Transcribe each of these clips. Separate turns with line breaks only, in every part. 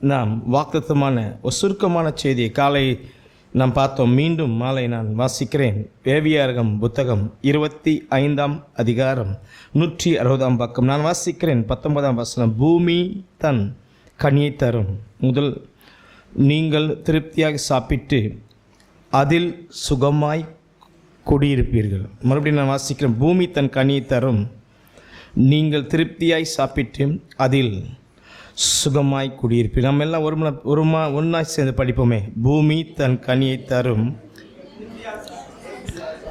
நாம் வாக்குத்தத்தமான ஒரு சுருக்கமான செய்தியை காலை நாம் பார்த்தோம். மீண்டும் மாலை நான் வாசிக்கிறேன். லேவியராகமம் புத்தகம் 25ஆம் அதிகாரம் 160ஆம் பக்கம் நான் வாசிக்கிறேன். 19ஆம் வசனம். பூமி தன் கனியை தரும் முதல் நீங்கள் திருப்தியாக சாப்பிட்டு அதில் சுகமாய் குடியிருப்பீர்கள். மறுபடியும் நான் வாசிக்கிறேன். பூமி தன் கனியை தரும், நீங்கள் திருப்தியாய் சாப்பிட்டு அதில் சுகமாய் குடியிருப்பீர்கள். நம்ம எல்லாம் ஒன்றாய் சேர்ந்து படிப்போமே. பூமி தன் கனியை தரும்,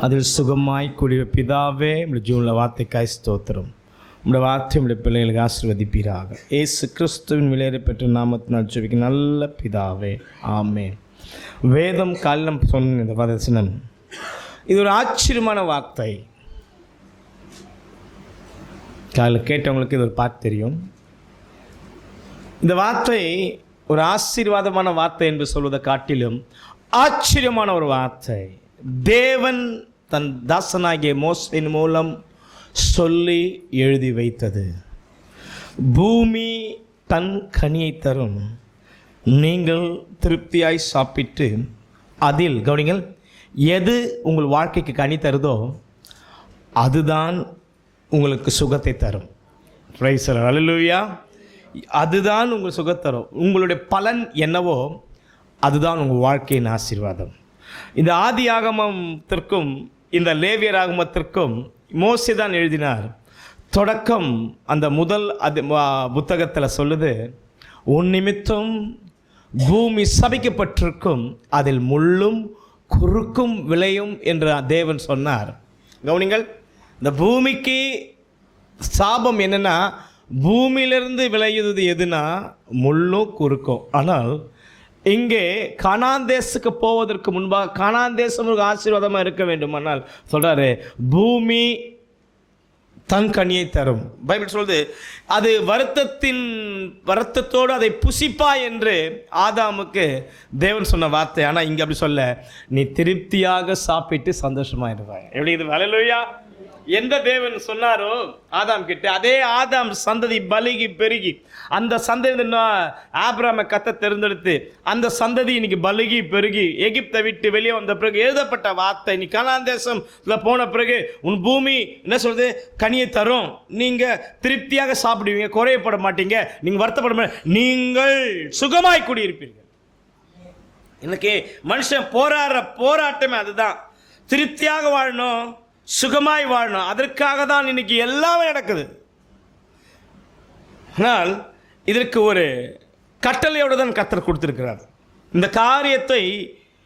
அதில் சுகமாய் குடியிருப்ப. பிதாவே, நம்முடைய ஜீவனில் வார்த்தைக்காய் ஸ்தோத்திரம். நம்முடைய வார்த்தை நம்முடைய பிள்ளைகளுக்கு ஆசீர்வதிப்பீராக. இயேசு கிறிஸ்துவின் விலையேற பெற்ற நாமத்தினால் ஜெபிக்க நல்ல பிதாவே, ஆமென். வேதம் காலம் சொன்ன இந்த வசனம், இது ஒரு ஆச்சரியமான வார்த்தை. காலையில் கேட்டவங்களுக்கு இது ஒரு பாட்டு தெரியும். இந்த வார்த்தை ஒரு ஆசீர்வாதமான வார்த்தை என்று சொல்வதை காட்டிலும் ஆச்சரியமான ஒரு வார்த்தை. தேவன் தன் தாசனாகிய மோசேயின் மூலம் சொல்லி எழுதி வைத்தது. பூமி தன் கனியை தரும், நீங்கள் திருப்தியாய் சாப்பிட்டு அதில், கவனிங்கள், எது உங்கள் வாழ்க்கைக்கு கனி தருதோ அதுதான் உங்களுக்கு சுகத்தை தரும். பிரைஸ் தி லார்ட், அல்லேலூயா. அதுதான் உங்கள் சுகத்தை தரும். உங்களுடைய பலன் என்னவோ அதுதான் உங்கள் வாழ்க்கையின் ஆசீர்வாதம். இந்த ஆதி ஆகமத்திற்கும் இந்த லேவியராகமத்திற்கும் மோசே தான் எழுதினார். தொடக்கம் அந்த முதல் புத்தகத்தில் சொல்லுது, உன் நிமித்தம் பூமி சபிக்கப்பட்டிருக்கும், அதில் முள்ளும் குறுக்கும் விளையும் என்று தேவன் சொன்னார். கவனிங்கள், இந்த பூமிக்கு சாபம் என்னென்னா, பூமியிலிருந்து விளையுது எதுனா முள்ளும் குறுக்கும். ஆனால் இங்கே கானான் தேசத்துக்கு போவதற்கு முன்பாக, கானான் தேசம் ஒரு ஆசீர்வாதமாக இருக்க வேண்டுமானால் சொல்கிறாரு, பூமி தன் கனியை தரும். பைபிள் சொல்லுது, அது வருத்தத்தோடு அதை புசிப்பா என்று ஆதாமுக்கு தேவன் சொன்ன வார்த்தை. ஆனால் இங்கே அப்படி சொல்ல, நீ திருப்தியாக சாப்பிட்டு சந்தோஷமாக இருப்பாய். எப்படி இது? ஹல்லேலூயா. எந்த தேவன் சொன்னாரோ ஆதாம் கிட்ட, அதே ஆதாம் சந்ததி பலுகி பெருகி, அந்த சந்ததி ஆபிரகாமை கர்த்தர் தேர்ந்தெடுத்து அந்த சந்ததி இன்னைக்கு பலுகி பெருகி எகிப்தை விட்டு வெளியே வந்த பிறகு எழுதப்பட்ட வார்த்தை. நீ கானான் தேசம்ல போன பிறகு உன் பூமி என்ன சொல்றது? கனியை தரும், நீங்க திருப்தியாக சாப்பிடுவீங்க, குறையப்பட மாட்டீங்க, நீங்க வருத்தப்பட மாட்டீங்க, நீங்கள் சுகமாய் குடியிருப்பீர்கள். இன்னைக்கு மனுஷன் போராட்டமே அதுதான். திருப்தியாக வாழணும், சுகமாய் வாழணும். அதற்காக தான் இன்னைக்கு எல்லாமே நடக்குது. ஆனால் இதற்கு ஒரு கட்டளையோடு தான் கர்த்தர் கொடுத்திருக்கிறார். இந்த காரியத்தை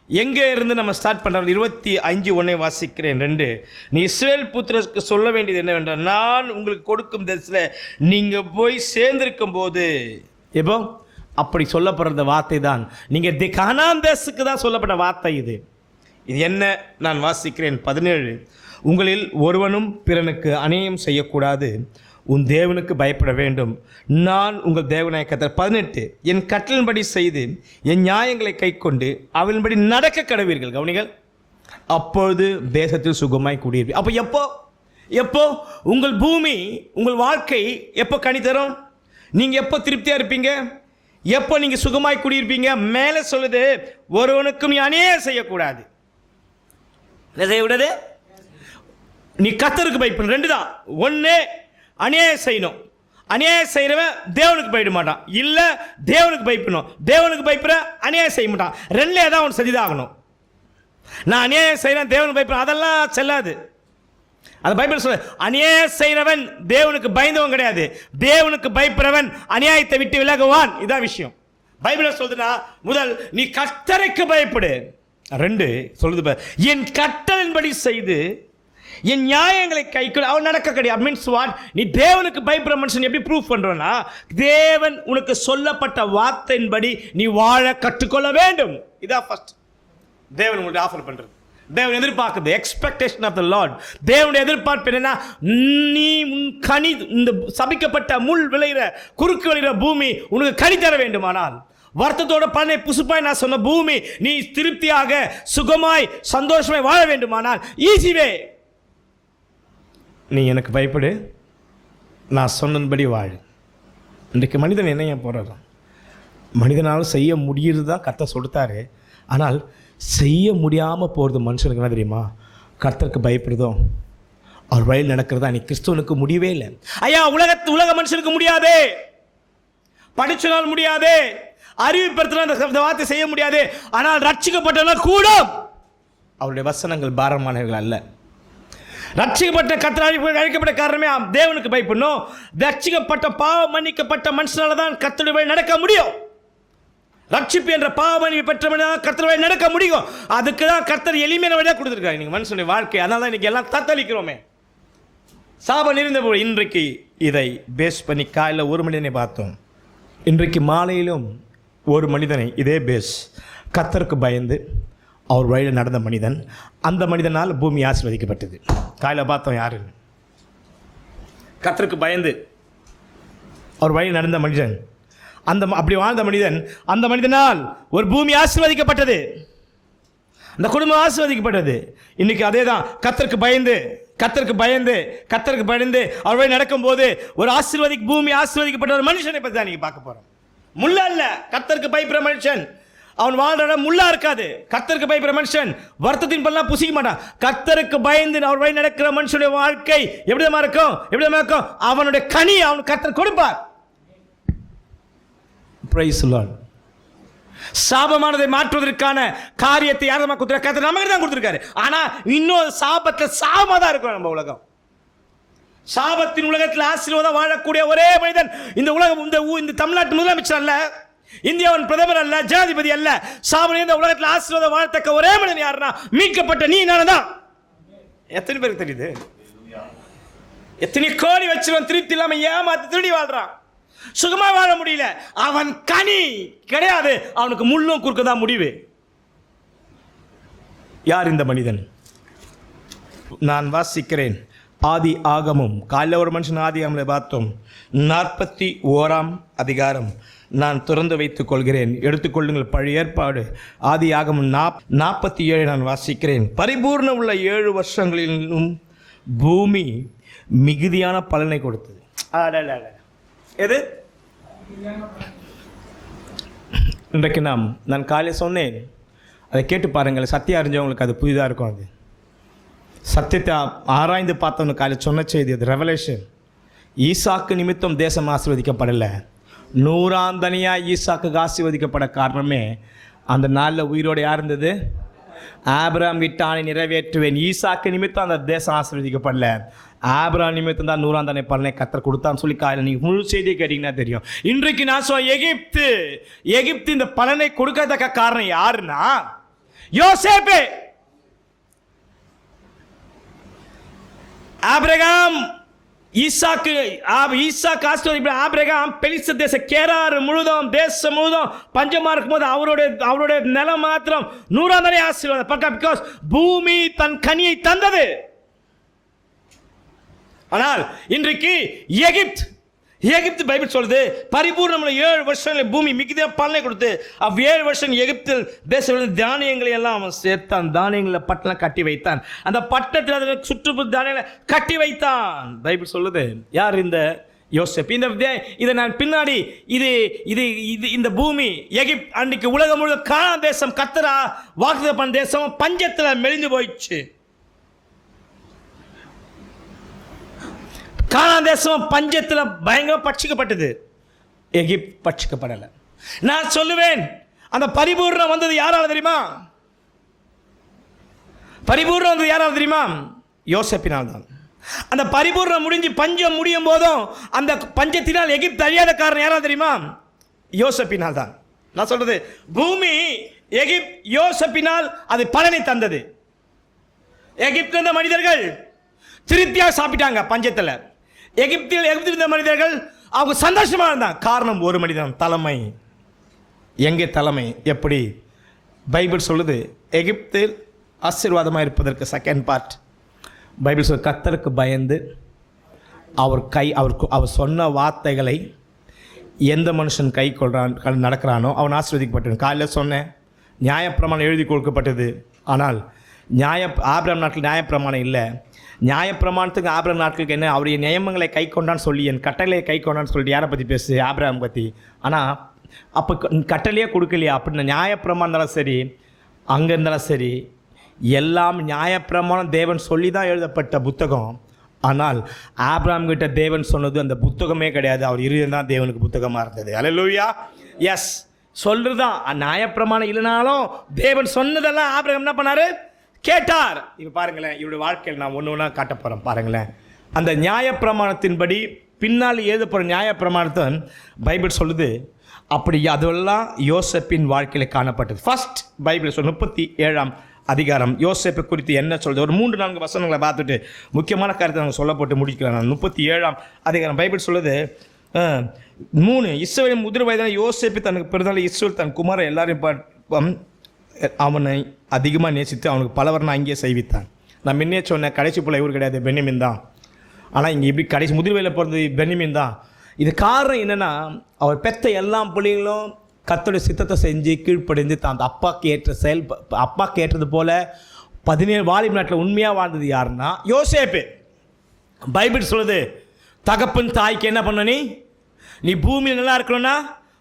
எங்கே இருந்து நம்ம ஸ்டார்ட் பண்ணுறோம்? 25:1 வாசிக்கிறேன். 2, நீ இஸ்ரவேல் புத்திரருக்கு சொல்ல வேண்டியது என்னவென்றால், நான் உங்களுக்கு கொடுக்கும் தேசத்தில் நீங்கள் போய் சேர்ந்திருக்கும் போது, எப்போ அப்படி சொல்லப்படுற வார்த்தை தான், நீங்கள் கானான் தேசத்துக்கு தான் சொல்லப்பட்ட வார்த்தை. இது என்ன? நான் வாசிக்கிறேன். 17, உங்களில் ஒருவனும் பிறனுக்கு அநியாயம் செய்யக்கூடாது, உன் தேவனுக்கு பயப்பட வேண்டும், நான் உங்கள் தேவனாய கர்த்தர். 18, என் கட்டளின்படி செய்து என் நியாயங்களை கை கொண்டு அவளின்படி நடக்க கடவீர்கள். கவனிகள், அப்பொழுது தேசத்தில் சுகமாய் குடியிருப்பீர்கள். அப்போ எப்போ உங்கள் பூமி, உங்கள் வாழ்க்கை எப்போ கனி தரும்? நீங்கள் எப்போ திருப்தியாக இருப்பீங்க? எப்போ நீங்கள் சுகமாய் குடியிருப்பீங்க? மேலே சொல்லுது, ஒருவனுக்கும் நீ அநியாயம் செய்யக்கூடாது. என்ன செய்யக்கூடாது? நீ கர்த்தருக்கு பயப்படணும். 2 தான். 1, அநியாயம் செய்யணும். அநியாயம் செய்கிறவன் தேவனுக்கு பயப்பட மாட்டான். இல்லை, தேவனுக்கு பயப்படணும். தேவனுக்கு பயப்படுற அநியாயம் செய்ய மாட்டான். 2லே தான் அவன் செஞ்சுதாகணும். நான் அநியாயம் செய்கிறேன், தேவனுக்கு பயப்படுறேன், அதெல்லாம் செல்லாது. அந்த பைபிள் சொல்ல, அநியாயம் செய்கிறவன் தேவனுக்கு பயந்தவன் கிடையாது, தேவனுக்கு பயப்படுறவன் அநியாயத்தை விட்டு விலகுவான். இதான் விஷயம். பைபிள் சொல்லுதுன்னா, முதல் நீ கர்த்தருக்கு பயப்படு. 2 சொல்லுது, என் கட்டளின்படி செய்து என் நியாயங்களை கைக்குள் அவன் நடக்க கிடையாது. Means what? நீ தேவனுக்கு பயப்படுற மனுஷன் எப்படி ப்ரூவ் பண்றோன்னா, தேவன் உனக்கு சொல்லப்பட்ட வார்த்தையின்படி நீ வாழ கற்றுக்கொள்ள வேண்டும். இதான் ஃபர்ஸ்ட் தேவன் உங்களுக்கு ஆஃபர் பண்றது. தேவன் எதிர்பார்க்குது, எக்ஸ்பெக்டேஷன் ஆஃப் த லார்ட். தேவனுடைய எதிர்பார்ப்பு என்னன்னா, நீ கனி, இந்த சபிக்கப்பட்ட முள் விளைகிற குறுக்கு விளைகிற பூமி உனக்கு கனி தர வேண்டுமானால், வருத்தத்தோட பலனை புசுப்பாய் நான் சொன்ன பூமி நீ திருப்தியாக சுகமாய் சந்தோஷமாய் வாழ வேண்டுமானால், ஈஸிவே நீ எனக்கு பயப்படு, நான் சொன்னபடி வாழு. இன்றைக்கு மனிதன் என்னைய போகிறான்? மனிதனால் செய்ய முடியுது தான் கர்த்தர் சொல்லிட்டாரு. ஆனால் செய்ய முடியாமல் போகிறது மனுஷனுக்கு என்ன தெரியுமா? கர்த்தருக்கு பயப்படுதோ அவர் வழியில் நடக்கிறதா. நீ கிறிஸ்துவனுக்கு முடியவே இல்லை. ஐயா, உலக மனுஷனுக்கு முடியாதே, படிச்சனால் முடியாதே, அறிவிப்படுத்தினால் அந்த வார்த்தை செய்ய முடியாது. ஆனால் ரட்சிக்கப்பட்டவர்கள் கூட அவருடைய வசனங்கள் பாரமானவர்கள் அல்ல. ரட்சிக்கப்பட்ட கர்த்தர் அழைக்கப்பட்ட காரணமே தேவனுக்கு பயப்படணும். ரட்சிக்கப்பட்ட பாவம் மன்னிக்கப்பட்ட மனுஷனால தான் கர்த்தருடைய வழி நடக்க முடியும். ரட்சிப்பு என்ற பாவமணி பெற்றவனாக கர்த்தர் வழி நடக்க முடியும். அதுக்கு தான் கர்த்தர் எளிமையான வழியாக கொடுத்துருக்காரு நீங்கள் மனுஷனுடைய வாழ்க்கை. அதனால தான் இன்றைக்கி எல்லாம் தத்தளிக்கிறோமே. சாபம் நிறைந்த போது இன்றைக்கு இதை பேஸ் பண்ணி காலையில் ஒரு மனிதனை பார்த்தோம். இன்றைக்கு மாலையிலும் ஒரு மனிதனை இதே பேஸ், கர்த்தருக்கு பயந்து அவர் வழியில் நடந்த மனிதன், அந்த மனிதனால் பூமி ஆசீர்வதிக்கப்பட்டது. காலையில் பார்த்தோம் யாருன்னு? கர்த்தருக்கு பயந்து அவர் வழியில் நடந்த மனிதன், அப்படி வாழ்ந்த மனிதன், அந்த மனிதனால் ஒரு பூமி ஆசீர்வதிக்கப்பட்டது, அந்த குடும்பம் ஆசீர்வதிக்கப்பட்டது. இன்னைக்கு அதே தான், கர்த்தருக்கு பயந்து அவர் வழி நடக்கும்போது ஒரு பூமி ஆசீர்வதிக்கப்பட்ட ஒரு மனுஷனை பற்றி தான் நீங்கள் பார்க்க போகிறோம். முள்ளா இல்லை, கர்த்தருக்கு பயப்படுற மனுஷன் அவன் வாழ்ற முள்ளா இருக்காது. கர்த்தருக்கு பயப்படுற மனுஷன் வருத்தத்தின் பல்லாம் புசிக்க மாட்டான். கர்த்தருக்கு பயந்து அவர் வழி நடக்கிற மனுஷனுடைய வாழ்க்கை எப்படிமா இருக்கும்? அவனுடைய கனி அவன் கர்த்தர் கொடுப்பார். Praise the Lord. சாபமானதை மாற்றுவதற்கான காரியத்தை யார் நம்ம கொடுத்துருக்காரு? கர்த்தர் நமக்கு தான் கொடுத்துருக்காரு. ஆனா இன்னும் சாபத்தில் சாபமா தான் இருக்கும் நம்ம உலகம். சாபத்தின் உலகத்தில் ஆசீர்வாதம் வாழக்கூடிய ஒரே மனிதன் இந்த உலகம், இந்த தமிழ்நாட்டு முதலமைச்சர் அல்ல, இந்தியாவின் பிரதமர் அல்ல, ஜனாதிபதி அல்ல. சாபம் இந்த உலகத்தில் ஆசீர்வாதம் வாழத்தக்க ஒரே மனிதன் யாருன்னா மீட்கப்பட்ட நீ நானே தான். எத்தனை பேருக்கு தெரியுது? எத்தனை கோடி வச்சிருவன் திருப்தி இல்லாம ஏமாத்தி திருடி வாழ்றான். சுகமா வாழ முடியல. அவன் கனி கிடையாது, அவனுக்கு முள்ளும் குறுக்க தான் முடிவு. யார் இந்த மனிதன்? நான் வாசிக்கிறேன் ஆதி ஆகமம். காலையில் ஒரு மனுஷன் ஆதி ஆகமலை பார்த்தோம். 41ஆம் அதிகாரம் நான் திறந்து வைத்துக் கொள்கிறேன், எடுத்துக்கொள்ளுங்கள். பழைய ஏற்பாடு ஆதி ஆகமம் 47 நான் வாசிக்கிறேன். பரிபூர்ணம் உள்ள 7 வருஷங்களிலும் பூமி மிகுதியான பலனை கொடுத்தது. எது இன்றைக்கு நான் காலையில் சொன்னேன், அதை கேட்டு பாருங்கள். சத்தியம் அறிஞ்சவங்களுக்கு அது புதிதாக இருக்கும். அது சத்தியத்தை ஆராய்ந்து பார்த்தவனுக்கு காலையில் சொன்ன செய்தி அது ரெவலேஷன். ஈசாக்கு நிமித்தம் தேசம் ஆசீர்வதிக்கப்படலை, 100ஆம் தனியாக ஈசாக்கு ஆசீர்வதிக்கப்பட காரணமே அந்த நாளில் உயிரோடு யார் இருந்தது? ஆபிரகாம் விட்டானை நிறைவேற்றுவேன். ஈசாக்கு நிமித்தம் அந்த தேசம் ஆசீர்வதிக்கப்படல, ஆபிரகாம் நிமித்தம் தான் 100ஆம் தனி பலனை கர்த்தர் கொடுத்தான்னு சொல்லி காலையில் நீங்கள் முழு செய்தியை கேட்டிங்கன்னா தெரியும். இன்றைக்கு நான் சொல்ல எகிப்து இந்த பலனை கொடுக்கத்தக்க காரணம் யாருன்னா யோசேப்பு. ஆபிரகாம் ஈசாக்கு ஆசீர்வதிக்கப்பட்ட ஆபிரகாம் பெலிஸ்து தேச கேரார் முழுதும் தேசம் முழுதும் பஞ்சமா இருக்கும்போது அவருடைய நிலம் மாத்திரம் 100ஆம் தனி ஆசீர்வாதம். பிகாஸ் பூமி தன் கனியை தந்தது. ஆனால் இன்றைக்கு எகிப்து பைபிள் சொல்லுது பரிபூர்ணம் 7 வருஷங்கள் பூமி மிகுதியா பலனை கொடுத்து 7 வருஷம் எகிப்தில் தேசம் தானியங்களை எல்லாம் அவன் சேர்த்தான். தானியங்களை பட்டணம் கட்டி வைத்தான். அந்த பட்டணத்தில் அதில் சுற்றுப்புற தானியங்களை கட்டி வைத்தான். பைபிள் சொல்லுது. யார் இந்த யோசேப்பு? இதை நான் பின்னாடி இந்த பூமி எகிப்து அன்றைக்கு உலகம் முழுவதும் கானான் தேசம், கர்த்தர் வாக்குத்தத்தம் பண்ண தேசம் பஞ்சத்தில் மெலிந்து போயிடுச்சு. கானான் தேசம் பஞ்சத்தில் பயங்கர பட்சிக்கப்பட்டது, எகிப்து பட்சிக்கப்படலை. நான் சொல்லுவேன் அந்த பரிபூர்ணம் வந்தது யாரால தெரியுமா? யோசேப்பினால் தான். அந்த பரிபூர்ணம் முடிஞ்சு பஞ்சம் முடியும் போதும் அந்த பஞ்சத்தினால் எகிப்து அழியாத காரணம் யாரால தெரியுமா? யோசேப்பினால் தான். நான் சொல்றது பூமி யோசேப்பினால் அது பலனை தந்தது. எகிப்து இருந்த மனிதர்கள் திருப்தியாக சாப்பிட்டாங்க பஞ்சத்தில். எகிப்தில் இருந்த மனிதர்கள் அவங்க சந்தோஷமா இருந்தாங்க. காரணம் ஒரு மனிதன், தலைமை. எங்கே தலைமை? எப்படி? பைபிள் சொல்லுது எகிப்தில் ஆசீர்வாதமாக இருப்பதற்கு செகண்ட் பார்ட் பைபிள் சொல்ல கர்த்தருக்கு பயந்து அவர் சொன்ன வார்த்தைகளை எந்த மனுஷன் கை கொள்றான் நடக்கிறானோ அவன் ஆசீர்வதிக்கப்பட்டான். காலையில் சொன்னேன் நியாயப்பிரமாணம் எழுதி கொடுக்கப்பட்டது. ஆனால் ஆபிரகாம் நாட்டில் நியாயப்பிரமாணம் இல்லை. நியாயப்பிரமாணத்துக்கு ஆபிரகாம் நாட்களுக்கு என்ன? அவருடைய நியமங்களை கை கொண்டான்னு சொல்லி என் கட்டளையை கை கொண்டான்னு சொல்லிட்டு யாரை பற்றி பேசு? ஆபிரகாம் பற்றி. ஆனால் அப்போ கட்டளையே கொடுக்கலையா அப்படின்னு நியாயப்பிரமாணம் இருந்தாலும் சரி, அங்கே இருந்தாலும் சரி, எல்லாம் நியாயப்பிரமாணம் தேவன் சொல்லி தான் எழுதப்பட்ட புத்தகம். ஆனால் ஆபிரகாம் கிட்ட தேவன் சொன்னது அந்த புத்தகமே கிடையாது, அவர் இருதயம் தான் தேவனுக்கு புத்தகமாக இருந்தது. அல்லேலூயா. எஸ், சொல்றதுதான் நியாயப்பிரமாணம் இல்லைனாலும் தேவன் சொன்னதெல்லாம் ஆபிரகாம் என்ன பண்ணாரு? கேட்டார். இப்போ பாருங்களேன், இவருடைய வாழ்க்கையில் நான் ஒன்று ஒன்றா காட்ட போகிறேன். பாருங்களேன், அந்த நியாயப்பிரமாணத்தின்படி பின்னால் எழுதப்படுற நியாயப்பிரமாணத்தை பைபிள் சொல்லுது. அப்படி அதெல்லாம் யோசேப்பின் வாழ்க்கையில் காணப்பட்டது. ஃபர்ஸ்ட் பைபிள் 37ஆம் அதிகாரம் யோசேப்பை குறித்து என்ன சொல்றது? ஒரு 3-4 வசனங்களை பார்த்துட்டு முக்கியமான காரியத்தை நாங்கள் சொல்லப்பட்டு முடிக்கிறேன். 37ஆம் அதிகாரம் பைபிள் சொல்லுது 3, இஸ்ரவேலின் முதிர் வயதான யோசேப்பு தனக்கு பிறந்தால் இஸ்ரவேல் தன் குமார எல்லாரையும் அவனை அதிகமாக நேசித்து அவனுக்கு பலவரனை அங்கேயே செய்வித்தான். நான் முன்னே சொன்னேன், கடைசி பிள்ளை இவர் கிடையாது, பென்யமீன் தான். ஆனால் இங்கே இப்படி கடைசி முதிர் வயதில் பிறந்தது பென்யமீன் தான். இது காரணம் என்னென்னா, அவர் பெற்ற எல்லா பிள்ளைகளும் கர்த்தருடைய சித்தத்தை செஞ்சு கீழ்ப்படிந்து தான் அப்பாவுக்கு ஏற்ற அப்பாவுக்கு ஏற்றது போல 17 வாலிப நாட்டில் உண்மையாக வாழ்ந்தது யாருன்னா யோசேப்பு. பைபிள் சொல்லுது, தகப்பன் தாய்க்கு என்ன பண்ண, நீ பூமியில் நல்லா இருக்கணும்னா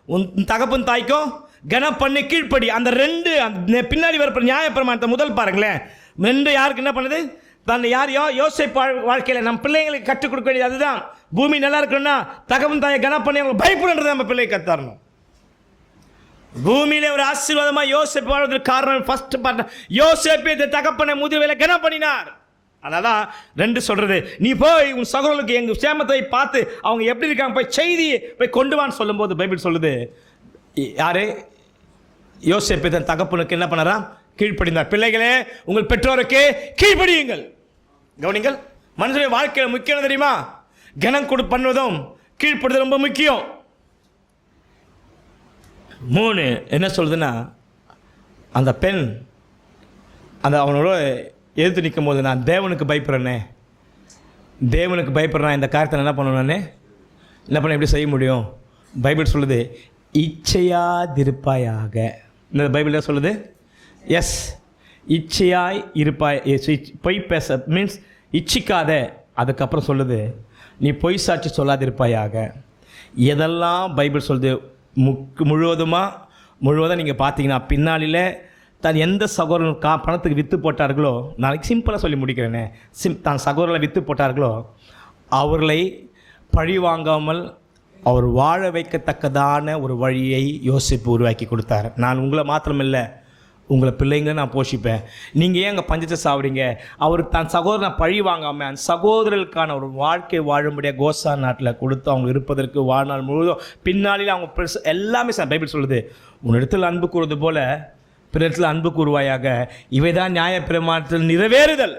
உன் தகப்பன் தாய்க்கும் கனம் பண்ணி கீழ்ப்படி. அந்த 2 அந்த பின்னாடி வரப்போ நியாயப்பிரமாணத்தை முதல் பாருங்களேன். 2 யாருக்கு என்ன பண்ணுது? தான் யாரையோ யோசேப்பு வாழ்க்கையில் நம்ம பிள்ளைங்களுக்கு கற்றுக் கொடுக்க வேண்டியது அதுதான். பூமி நல்லா இருக்கணும்னா தகப்பன் தாயை கனம் பண்ணி அவங்களுக்கு பயப்படுன்றது நம்ம பிள்ளைக்கு கத்தரணும். பூமியிலே ஒரு ஆசீர்வாதமாக யோசேப்பு வாழ்வதற்கு காரணம் ஃபர்ஸ்ட் பார்ட், யோசேப்பு தகப்பனை முதிர்வேல கனம் பண்ணினார். அதான் 2 சொல்றது, நீ போய் உன் சகோதரர்களுக்கு எங்கள் சேமத்தை பார்த்து அவங்க எப்படி இருக்காங்க போய் செய்தியை போய் கொண்டு வான்னு சொல்லும்போது பைபிள் சொல்லுது, யாரு? யோசேப்பு தன் தகப்பனுக்கு என்ன பண்ணாராம்? கீழ்ப்படிந்தார். பிள்ளைகளே, உங்கள் பெற்றோருக்கு கீழ்ப்படியுங்கள். கவனிங்கள், மனுஷனுடைய வாழ்க்கையில் முக்கியம் தெரியுமா? கனம் பண்ணுவதும் கீழ்ப்படுறது ரொம்ப முக்கியம். 3 என்ன சொல்லுதுன்னா, அந்த பெண் அந்த அவனோட எதிர்த்து நிற்கும் போது, நான் தேவனுக்கு பயப்படுறேனே, தேவனுக்கு பயப்படுறேன், இந்த காரியத்தை என்ன பண்ணணும்னே என்ன பண்ண எப்படி செய்ய முடியும்? பைபிள் சொல்லுது, இச்சையாதிருப்பாயாக. இந்த பைபிள் என்ன சொல்லுது? எஸ், இச்சையாய் இருப்பாய். பொய் பேச மீன்ஸ் இச்சிக்காத. அதுக்கப்புறம் சொல்லுது, நீ பொய் சாட்சி சொல்லாதிருப்பாயாக. எதெல்லாம் பைபிள் சொல்லுது முழுவதும் நீங்கள் பார்த்தீங்கன்னா, பின்னாளில் தான் எந்த சகோதரன் பணத்துக்கு விற்று போட்டார்களோ, நாளைக்கு சிம்பிளாக சொல்லி முடிக்கிறேனே, தான் சகோதரர்களை விற்று போட்டார்களோ அவர்களை பழி வாங்காமல் அவர் வாழ வைக்கத்தக்கதான ஒரு வழியை யோசிப்பு உருவாக்கி கொடுத்தார். நான் உங்களை மாத்திரமில்லை, உங்களை பிள்ளைங்க நான் போஷிப்பேன். நீங்கள் ஏன் அங்கே பஞ்சத்தை சாப்பிட்றீங்க? அவர் தன் சகோதரனை பழி வாங்காமல் அந்த சகோதரர்களுக்கான ஒரு வாழ்க்கை வாழும்படியாக கோசா நாட்டில் கொடுத்து அவங்க இருப்பதற்கு வாழ்நாள் முழுவதும் பின்னாளில் அவங்க எல்லாமே பைபிள் சொல்லுது, உன்னிடத்தில் அன்பு கூறுவது போல பிறத்தில் அன்பு கூறுவாயாக. இவை தான் நியாயப்பிரமாணத்தில் நிறைவேறுதல்.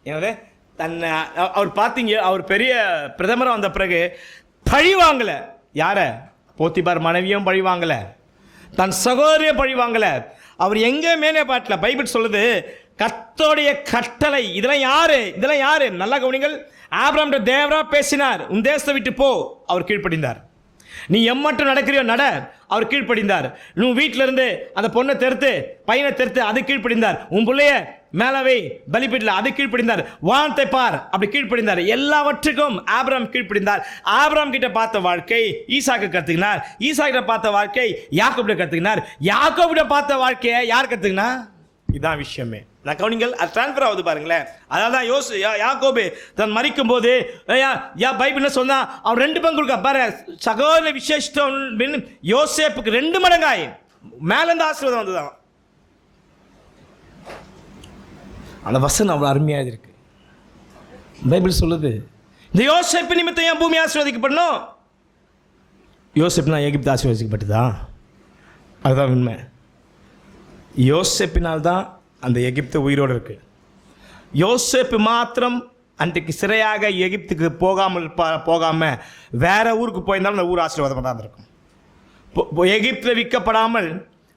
எனவே தன்னை அவர் பார்த்தீங்க, அவர் பெரிய பிரதமராக வந்த பிறகு பழி வாங்கலை. யாரை? போத்திபார் மனைவியும் பழி வாங்கலை, தன் சகோதரியை பழி வாங்கலை. அவர் எங்கே மேலே பாட்டில் பைபிள் சொல்லுது, கர்த்தருடைய கட்டளை. இதெல்லாம் யாரு? நல்லா கவனிங்கள். ஆபிரகாம் தேவரா பேசினார், உன் தேசத்தை விட்டு போ, அவர் கீழ்ப்படிந்தார். நீ எம்மட்டும் நடக்கிறியோ நட, அவர் கீழ்ப்படிந்தார். நீ வீட்டில இருந்து அந்த பொண்ணை தெருத்து பையனை தெருத்து, அது கீழ்ப்படிந்தார். உன் பிள்ளைய மேலவை பலிபீட்டில் அது கீழ்ப்படிந்தார். வானத்தை பார், அப்படி கீழ்ப்படிந்தார். எல்லாவற்றுக்கும் ஆபிரகாம் கீழ்ப்படிந்தார். ஆபிரகாம் கிட்ட பார்த்த வாழ்க்கை ஈசாக்கு கத்துக்கினார். ஈசாக்கிட்ட பார்த்த வாழ்க்கை யாக்கோபிட்ட கத்துக்கினார். யாக்கோபிட்ட பார்த்த வாழ்க்கையை யார் கத்துக்கினா? இதான் விஷயமே. நான் கவனிங்கள், அது டிரான்ஸ்ஃபர் ஆகுது பாருங்களேன். அதனால தான் யாக்கோபு தன் மரிக்கும் போது பைபிள் என்ன சொன்னா, அவன் 2 பங்கு கொடுக்க பாரு. சகோதர விசேஷம் யோசேப்புக்கு 2 மடங்காய் மேலேருந்து ஆசீர்வாதம் வந்துதான். அந்த வசனம் அவ்வளோ அருமையாக இருக்கு. பைபிள் சொல்லுது, இந்த யோசேப்பு நிமித்தம் என் பூமி ஆசீர்வதிக்கப்படணும். யோசேப்புனா எகிப்து ஆசீர்வதிக்கப்பட்டதா? அதுதான் உண்மை. யோசேப்பினால் தான் அந்த எகிப்து உயிரோடு இருக்கு. யோசேப்பு மாத்திரம் அன்றைக்கு சிறையாக எகிப்துக்கு போகாமல் வேற ஊருக்கு போயிருந்தாலும் அந்த ஊர் ஆசீர்வாதமாக தான் இருக்கும். எகிப்தில் விற்கப்படாமல்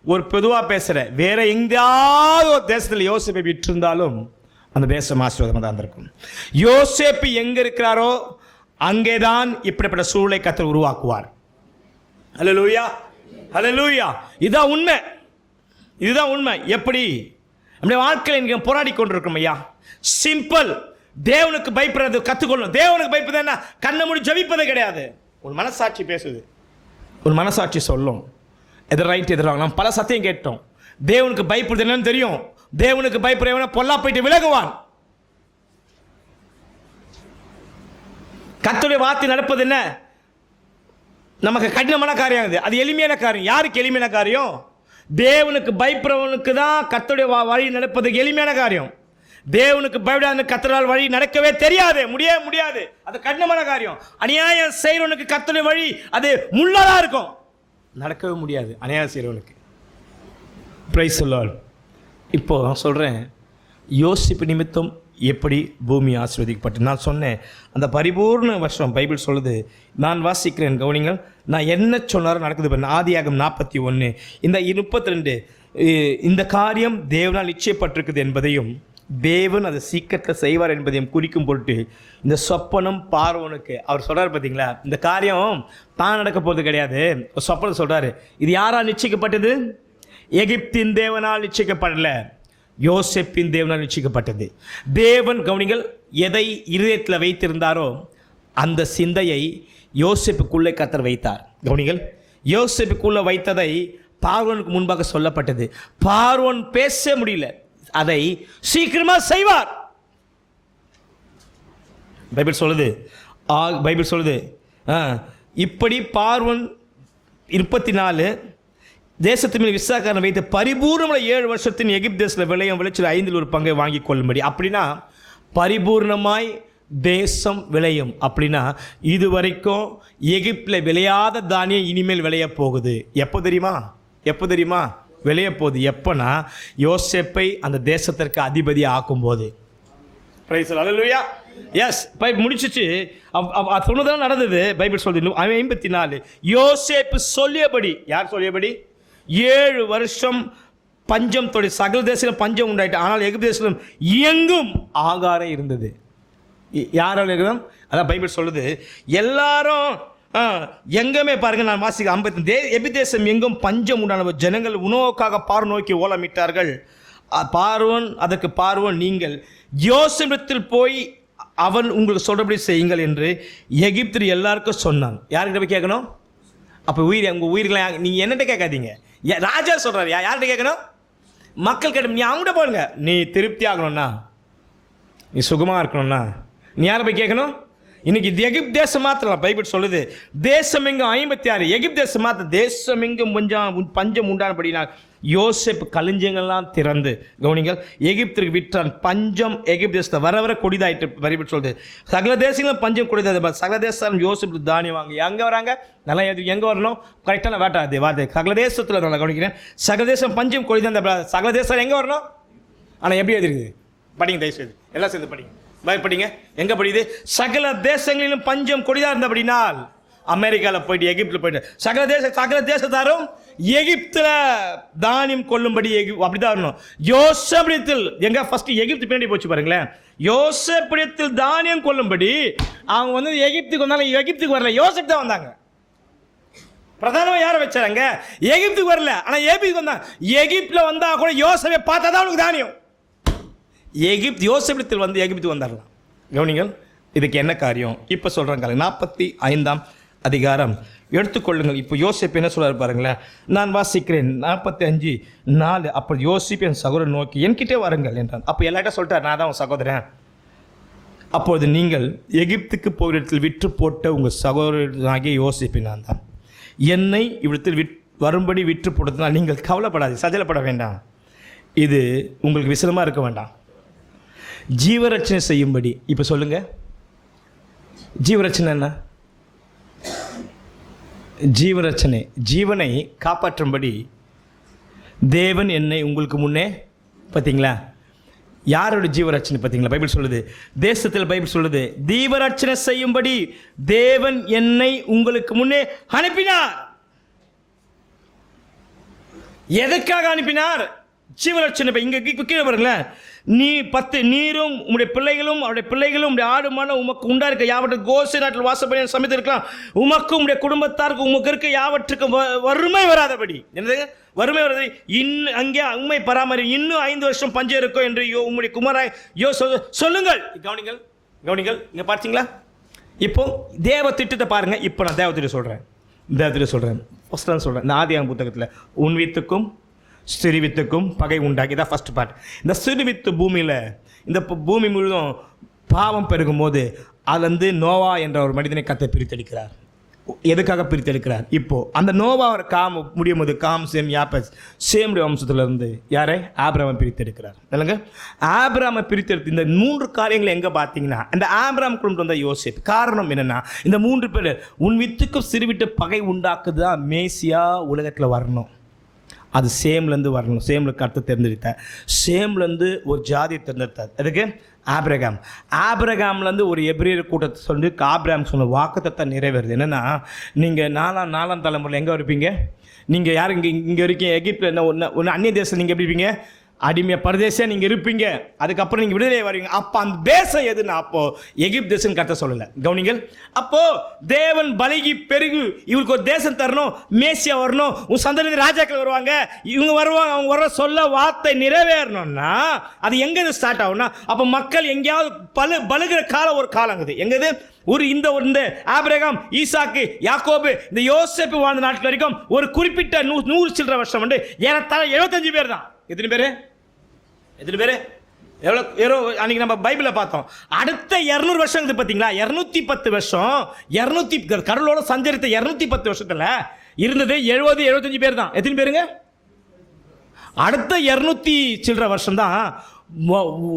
ஒரு பொதுவாக பேசுகிற வேற எங்கேயாவது ஒரு தேசத்தில் யோசேப்பை விற்றிருந்தாலும் அந்த தேசம் ஆசீர்வாதமாக தான் இருக்கும். யோசேப்பு எங்கே இருக்கிறாரோ அங்கே தான் இப்படிப்பட்ட சூழலை கர்த்தர் உருவாக்குவார். ஹல்லேலூயா, ஹல்லேலூயா. இதுதான் உண்மை, இதுதான் உண்மை. எப்படி நம்முடைய வாழ்க்கையில் நீங்கள் போராடி கொண்டிருக்கோம் ஐயா. சிம்பிள். தேவனுக்கு பயப்படுறது கற்றுக்கொள்ளணும். தேவனுக்கு பயப்படுறது என்ன? கண்ணை மூடி ஜெபிப்பதே கிடையாது. ஒரு மனசாட்சி பேசுது, ஒரு மனசாட்சி சொல்லும். எது ரைட் எது ராங். நம்ம பல சத்தியம் கேட்டோம். தேவனுக்கு பயப்படுறது என்னன்னு தெரியும். தேவனுக்கு பயப்படுறவன பொல்லா போயிட்டு விலகுவான். கர்த்தருடைய வார்த்தை நடப்பது என்ன? நமக்கு கடினமான காரியம் அது. அது எளிமையான காரியம். யாருக்கு எளிமையான காரியம்? தேவனுக்கு பயப்படுறவனுக்கு தான் கர்த்தருடைய வழி நடப்பதுக்கு எளிமையான காரியம். தேவனுக்கு பயப்படாத கர்த்தரால் வழி நடக்கவே தெரியாது, முடியாது. அது கடினமான காரியம். அநியாயம் செய்கிறவனுக்கு கர்த்தருடைய வழி அது முள்ளா இருக்கும், நடக்கவே முடியாது அநியாயம் செய்கிறவனுக்கு. Praise the Lord. இப்போ நான் சொல்கிறேன், யோசிப்பு நிமித்தம் எப்படி பூமி ஆசீர்வதிக்கப்பட்டு. நான் சொன்னேன் அந்த பரிபூர்ண வருஷம் பைபிள் சொல்லுது. நான் வாசிக்கிறேன், கவனிங்கள். நான் என்ன சொன்னாரோ நடக்குது. ஆதியாகமம் 41 இந்த 32 இந்த காரியம் தேவனால் நிச்சயப்பட்டிருக்குது என்பதையும் தேவன் அதை சீக்கிரத்தில் செய்வார் என்பதையும் குறிக்கும் பொருட்டு இந்த சொப்பனம் பார்வோனுக்கு அவர் சொல்கிறார். பார்த்தீங்களா, இந்த காரியம் தான் நடக்க போகிறது கிடையாது. சொப்பனம் சொல்கிறாரு. இது யாரால் நிச்சயிக்கப்பட்டது? எகிப்தின் தேவனால் நிச்சயிக்கப்படல, யோசேப்பின் தேவனால் நிச்சயிக்கப்பட்டது. தேவன், கவனிங்கள், எதை இருதயத்தில் வைத்திருந்தாரோ அந்த சிந்தையை யோசேப்புக்குள்ளே கர்த்தர் வைத்தார். கவனிங்கள், யோசேப்புக்குள்ளே வைத்ததை பார்வோனுக்கு முன்பாக சொல்லப்பட்டது. பார்வோன் பேச முடியல, அதை சீக்கிரமாக செய்வார். பைபிள் சொல்லுது இப்படி பார்வோன் 24 தேசத்து மேல் விசாக்காரன் வைத்து பரிபூர்ணமான 7 வருஷத்தின் எகிப்து தேசத்தில் விளைச்சல் 5 பங்கை வாங்கி கொள்ளும்படி. அப்படின்னா பரிபூர்ணமாய் தேசம் விளையும். அப்படின்னா இதுவரைக்கும் எகிப்தில் விளையாத தானியம் இனிமேல் விளைய போகுது. எப்போ தெரியுமா விளைய போகுது? எப்போனா யோசேப்பை அந்த தேசத்திற்கு அதிபதி ஆக்கும்போது. Praise hallelujah. எஸ், பைபிள் முடிச்சிச்சு. சொன்னதான் நடந்தது. பைபிள் சொல்லுது 54 யோசேப்பு சொல்லியபடி. யார் சொல்லியபடி? 7 வருஷம் பஞ்சம் தொழில் சகல தேசத்தில் பஞ்சம் உண்டாயிட்டு. ஆனால் எகிப்து தேசம் எங்கும் ஆகாரம் இருந்தது. யாரால் இருக்கிறோம்? அதான் பைபிள் சொல்லுது. எல்லாரும் எங்குமே பாருங்கள். நான் வாசிக்க 50 எகிப்து தேசம் எங்கும் பஞ்சம் உண்டான ஜனங்கள் உணவுக்காக பார்வோன் நோக்கி ஓலமிட்டார்கள். அதற்கு பார்வோன், நீங்கள் யோசேப்பிடத்தில் போய் அவன் உங்களுக்கு சொல்றபடி செய்யுங்கள் என்று எகிப்தில் எல்லாருக்கும் சொன்னான். யார்கிட்ட போய் கேட்கணும்? அப்போ உங்கள் உயிர்களை நீங்கள் என்னட்ட கேட்காதீங்க, ராஜா சொல்கிறார். யார்கிட்ட கேட்கணும்? மக்கள் கேட்டு, நீ அவங்ககிட்ட போடுங்க. நீ திருப்தி ஆகணும்னா, நீ சுகமாக இருக்கணும்னா நீ யாரை போய் கேட்கணும்? இன்னைக்கு இது எகிப்து தேசம் மாத்திரம். பைபிள் சொல்லுது தேசம் எங்கும் 56 எகிப்து தேசம் மாத்திரம் தேசம் எங்கும் பஞ்சம் உண்டானபடினால் யோசேப்பு களஞ்சியங்கள்லாம் திறந்து, கவனிங்கள், எகிப்திற்கு விற்றான். பஞ்சம் எகிப்து தேசத்தை வர கொடிதாயிட்டு. பைபிள் சொல்லுது சகல தேசங்களும் பஞ்சம் கொடிதாது. சகல தேசம் யோசேப்பு தானியம் வாங்க எங்கே வராங்க? நல்லா எங்கே வரணும்? கரெக்டான வேட்டாது வார்த்தை. சகல தேசத்தில் நான் கவனிக்கிறேன். சகல தேசம் பஞ்சம் கொடிதான். சகல தேசம் எங்கே வரணும்? ஆனால் எப்படி எழுதிருக்குது? படிங்க தயவுசெய்து, எல்லாம் சேர்ந்து படிங்க. பயப்படிங்க. எங்கே படிக்குது? சகல தேசங்களிலும் பஞ்சம் கொடிதாக இருந்தபடினால் அமெரிக்காவில் போயிட்டு எகிப்தில் போயிட்டு சகல தேசத்தாரும் எகிப்தில் தானியம் கொள்ளும்படி அப்படிதான் வரணும். யோசேப்பிடத்தில் எங்கே ஃபர்ஸ்ட் எகிப்து பின்னாடி போச்சு பாருங்களேன். யோசேப்பிடத்தில் தானியம் கொள்ளும்படி அவங்க வந்து எகிப்துக்கு வந்தாலும் எகிப்துக்கு வரல, யோசேப்பு தான் வந்தாங்க. பிரதானமாக யாரை வச்சாங்க? எகிப்துக்கு வரல, ஆனால் எகிப்துக்கு வந்தாங்க. எகிப்தில் வந்தால் கூட யோசேப்பை பார்த்தா தான் அவனுக்கு தானியம். யோசேப்பிடத்தில் வந்து எகிப்துக்கு வந்தாரலாம். கவனிங்கள், இதுக்கு என்ன காரியம் இப்போ சொல்கிறாங்க. 45 அதிகாரம் எடுத்துக்கொள்ளுங்கள். இப்போ யோசேப்பு என்ன சொல்கிறார் பாருங்களேன். நான் வாசிக்கிறேன் 45:4. அப்போ யோசேப்பு என் சகோதரன் நோக்கி என்கிட்டே வாருங்கள் என்றான். அப்போ எல்லார்ட்ட சொல்லிட்டார், நான் தான் உன் சகோதரன். அப்போது நீங்கள் எகிப்துக்கு போகிற விற்று போட்ட உங்கள் சகோதரனாகிய யோசேப்பு நான் தான். என்னை இவ்விடத்தில் வரும்படி விற்று போட்டதுனால் நீங்கள் கவலைப்படாது, சஞ்சலப்பட வேண்டாம். இது உங்களுக்கு விசலமாக இருக்க வேண்டாம். ஜீவரட்சணை செய்யும்படி. இப்போ சொல்லுங்க, ஜீவரட்சணை என்ன? ஜீவரட்சணை, ஜீவனை காப்பாற்றும்படி தேவன் என்னை உங்களுக்கு முன்னே. பார்த்தீங்களா, யாரோட ஜீவரட்சணை? பார்த்தீங்களா, பைபிள் சொல்லுது தேசத்தில். பைபிள் சொல்லுது ஜீவரட்சணை செய்யும்படி தேவன் என்னை உங்களுக்கு முன்னே அனுப்பினார். எதற்காக அனுப்பினார்? ஜீவரட்சணை. இங்கே கீழே பாருங்களேன். நீரும் உங்களுடைய பிள்ளைகளும் அவருடைய பிள்ளைகளும் உடைய ஆடு மாடு உமக்கு உண்டா இருக்க யாவற்றுக்கு கோசை நாட்டில் வாசப்படி சமைத்து இருக்கலாம். உமக்கும் உடைய குடும்பத்தாருக்கு உமக்கு இருக்க யாவற்றுக்கு வறுமை வராதபடி. என்னது வறுமை வராது? இன்னும் அங்கே உண்மை பராமரி. இன்னும் 5 வருஷம் பஞ்சம் இருக்கும் என்று உங்களுடைய குமாராய் சொல்லுங்கள். கவனிங்கள். இங்கே பார்த்தீங்களா? இப்போ தேவ திட்டத்தை பாருங்க. இப்போ நான் தேவ திட்டம் சொல்கிறேன். ஃபஸ்ட் நான் சொல்கிறேன், இந்த ஆதியாகம புத்தகத்தில் உன் வித்துக்கும் சிறு வித்துக்கும் பகை உண்டாக்கி, இதான் ஃபஸ்ட் பார்ட். இந்த சிறு வித்து பூமியில், இந்த பூமி முழுதும் பாவம் பெருகும் போது அதுலேருந்து நோவா என்ற ஒரு மனிதனை கர்த்தர் பிரித்தெடுக்கிறார். எதுக்காக பிரித்தெடுக்கிறார்? இப்போது அந்த நோவா முடியும் போது காம் சேம் யாப்பஸ் சேமுடைய வம்சத்திலிருந்து யாரை? ஆபிரகாமை பிரித்தெடுக்கிறார். இல்லைங்க, ஆபிரகாமை பிரித்தெடுத்து இந்த 3 காரியங்களை எங்கே பார்த்தீங்கன்னா அந்த ஆபிரகாம் கொண்டு வந்த யோசேப்பு. காரணம் என்னென்னா, இந்த 3 பேர் உன் வித்துக்கும் சிறுவிட்டு பகை உண்டாக்குது தான் மேசியா உலகத்தில் வரணும். அது சேம்லேருந்து வரணும். சேம்லுக்கு கர்த்தர் தேர்ந்தெடுத்தார். சேம்லேருந்து ஒரு ஜாதியை தேர்ந்தெடுத்தார். அதுக்கு ஆபிரகாம்லேருந்து ஒரு எபிரேயர் கூட்டத்தை சொல்லி ஆபிரகாம் சொன்ன வாக்குத்தத்தை நிறைவேறுது. என்னென்னா, நீங்கள் நாலாம் தலைமுறையில் எங்கே இருப்பீங்க? நீங்கள் யார் இங்கே இருக்கீங்க? எகிப்தில் என்ன ஒன்று அந்நிய தேசம் நீங்கள் எப்படி இருப்பீங்க? அடிமையாக பரதேசியாக நீங்கள் இருப்பீங்க. அதுக்கப்புறம் நீங்கள் விடுதலை வருவீங்க. அப்போ அந்த தேசம் எதுன்னா, அப்போது எகிப்து தேசம் கர்த்தர் சொல்லலை. கவனிங்கள், அப்போது தேவன் பலகி பெருகு இவருக்கு ஒரு தேசம் தரணும், மேசியா வரணும், உன் சந்ததி ராஜாக்கள் வருவாங்க, இவங்க வருவாங்க, அவங்க வர சொல்ல வார்த்தை நிறைவேறணும்னா அது எங்கேருந்து ஸ்டார்ட் ஆகும்னா, அப்போ மக்கள் எங்கேயாவது பலுகிற காலம் ஒரு காலங்குது. எங்கது? இந்த ஆபிரகாம், ஈசாக்கு, யாக்கோபு, இந்த யோசேப்பு வாழ்ந்த நாட்கள் வரைக்கும் ஒரு குறிப்பிட்ட 100 சில்லற வருஷம் வந்து ஏறத்தாழ 75 பேர் தான். எத்தனை பேர்? எவ்வளோ அன்றைக்கி நம்ம பைபிளில் பார்த்தோம். அடுத்த 200 வருஷம் இருக்குது பார்த்தீங்களா? 210 வருஷம், கடலோட சஞ்சரித்த 210 வருஷத்தில் இருந்தது 70-75 பேர் தான். எத்தனை பேருங்க? அடுத்த 200 சில்லற வருஷம் தான்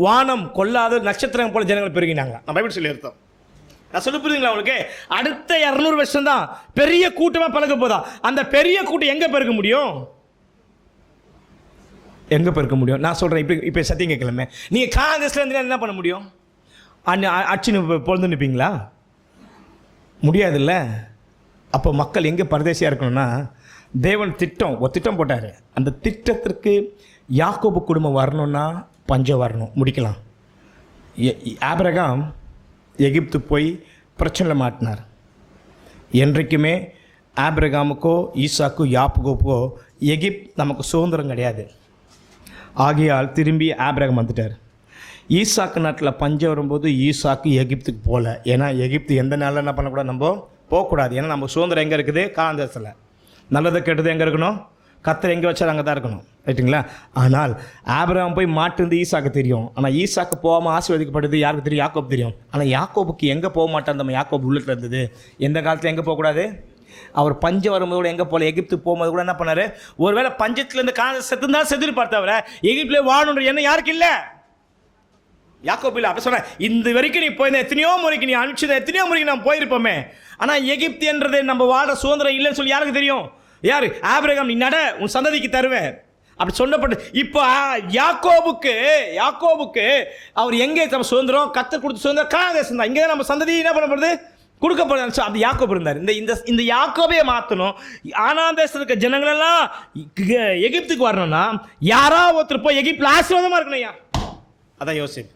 வானம் கொள்ளாத நட்சத்திரம் போல ஜனங்கள் பெருகினாங்க. நான் பைபிள் சொல்லி எடுத்தோம். நான் சொல்ல புரியுதுங்களா உங்களுக்கு? அடுத்த 200 வருஷம் தான் பெரிய கூட்டமாக பழக போதா. அந்த பெரிய கூட்டம் எங்கே பெருக முடியும்? எங்கே பெருக்க முடியும்? நான் சொல்கிறேன், இப்போ சத்தியம் கேட்கலாமே. நீங்கள் காங்கிரஸில் இருந்து என்ன பண்ண முடியும்? அச்சுன்னு பொழுது நிற்பீங்களா? முடியாதுல்ல. அப்போ மக்கள் எங்கே பரதேசியாக இருக்கணும்னா, தேவன் ஒரு திட்டம் போட்டார். அந்த திட்டத்திற்கு யாக்கோபு குடும்பம் வரணும்னா பஞ்சம் வரணும். முடிக்கலாம். ஆபிரகாம் எகிப்து போய் பிரச்சனையில் மாட்டினார். என்றைக்குமே ஆபிரகாமுக்கோ ஈசாக்கோ யாக்கோபுக்கோ நமக்கு சுதந்திரம் கிடையாது. ஆகையால் திரும்பி ஆபிரகாம் வந்துட்டார். ஈசாக்கு நாட்டில் பஞ்சம் வரும்போது ஈசாக்கு எகிப்துக்கு போகல. ஏன்னா எகிப்து எந்த நாளில் என்ன பண்ணக்கூடாது? நம்ம போகக்கூடாது. ஏன்னா நம்ம சுதந்திரம் எங்கே இருக்குது? காந்தத்தில். நல்லது கெட்டது எங்கே இருக்கணும்? கர்த்தர் எங்கே வச்சாலும் அங்கே தான் இருக்கணும். ரைட்டுங்களா? ஆனால் ஆபிரகாம் போய் மாட்டுருந்து ஈசாக்கு தெரியும். ஆனால் ஈசாக்கு போகாமல் ஆசீர்வதிக்கப்படுது யாருக்கு தெரியும்? யாக்கோபு தெரியும். ஆனால் யாக்கோபுக்கு எங்கே போக மாட்டான்? நம்ம யாக்கோபு உள்ளத்தில் இருந்தது. எந்த காலத்தில் எங்கே போகக்கூடாது? அவர் பஞ்சம் வரும்போது எங்கே போல எகிப்து போகும்போது கூட என்ன பண்ணார்? ஒருவேளை பஞ்சத்துலேருந்து செத்துருந்தா செத்துட்டு பார்த்தவரை எகிப்திலே வாழணுன்ற எண்ணம் யாருக்கு இல்லை? யாக்கோபு இல்லை. அப்போ சொன்னேன், இந்த வரைக்கும் நீ போயிருந்த எத்தனையோ முறைக்கு நீ அனுப்பிச்சத எத்தனையோ முறைக்கு நான் போயிருப்போமே. ஆனால் எகிப்து என்றது நம்ம வாழ சுதந்திரம் இல்லைன்னு சொல்லி யாருக்கு தெரியும்? யாரு? ஆபிரகாம், நீ நட, உன் சந்ததிக்கு தருவேன் அப்படி சொல்லப்பட்டு. இப்போ யாக்கோபுக்கு அவர் எங்கே நம்ம சுதந்திரம்? கர்த்தர் கொடுத்த சுதந்திரம் காங்கிரஸ் தான். இங்கே நம்ம சந்ததி என்ன பண்ணப்படுது? கொடுக்கப்படுது. அப்படி யாக்கோபு இருந்தார். இந்த யாக்கோபையை மாற்றணும். ஆனாந்தேசத்தில் இருக்க ஜனங்களெல்லாம் எகிப்துக்கு வரணும்னா யாராவது ஒருத்தர் போய் எகிப்தில் ஆசீர்வாதமாக இருக்கணும். அதான் யோசேப்பு.